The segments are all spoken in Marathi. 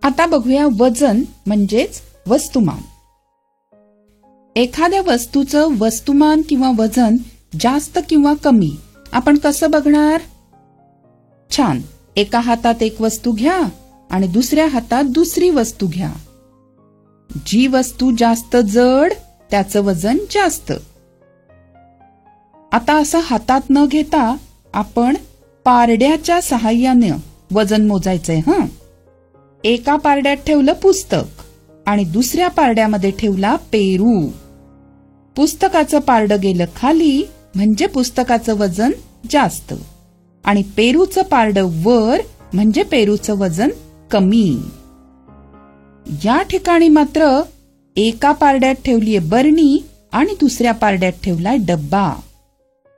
आता बघूया वजन म्हणजेच वस्तुमान. एखाद्या वस्तूचं वस्तुमान किंवा वजन जास्त किंवा कमी आपण कसं बघणार? छान, एका हातात एक वस्तू घ्या आणि दुसऱ्या हातात दुसरी वस्तू घ्या. जी वस्तू जास्त जड त्याचं वजन जास्त. आता असं हातात न घेता आपण पारड्याच्या सहाय्याने वजन मोजायचंय. एका पारड्यात ठेवलं पुस्तक आणि दुसऱ्या पारड्यामध्ये ठेवला पेरू. पुस्तकाचं पारडं गेलं खाली म्हणजे पुस्तकाचं वजन जास्त आणि पेरूचं पारडं वर म्हणजे पेरूचं वजन कमी. या ठिकाणी मात्र एका पारड्यात ठेवलीये बरणी आणि दुसऱ्या पारड्यात ठेवलाय डब्बा.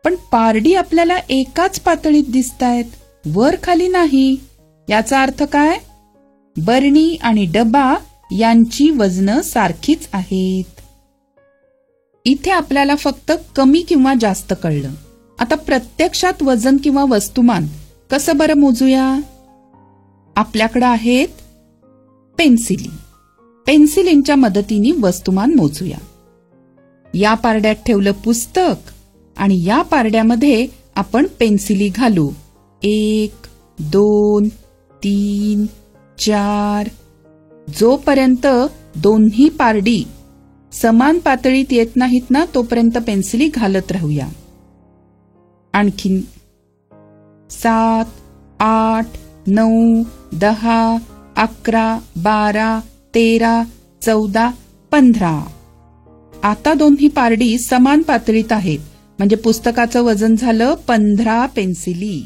पण पारडी आपल्याला एकाच पातळीत दिसतायत, वर खाली नाही. याचा अर्थ काय? बरणी आणि डब्बा यांची वजनं सारखीच आहेत. इथे आपल्याला फक्त कमी किंवा जास्त कळलं. आता प्रत्यक्षात वजन किंवा वस्तुमान कसं बरं मोजूया? आपल्याकडे आहेत पेन्सिली. पेन्सिलींच्या मदतीने वस्तुमान मोजूया. या पारड्यात ठेवलं पुस्तक आणि या पारड्यामध्ये आपण पेन्सिली घालू. 1, 2, 3, 4. जोपर्यंत दोन्ही पारडी समान पातळीत येत नाहीत ना तोपर्यंत पेन्सिली घालत राहूया. आणखीन 7, 8, 9, 10, 11, 12, 13, 14, 15. आता दोन्ही पारडी समान पातळीत आहेत म्हणजे पुस्तकाचं वजन झालं 15 पेन्सिली.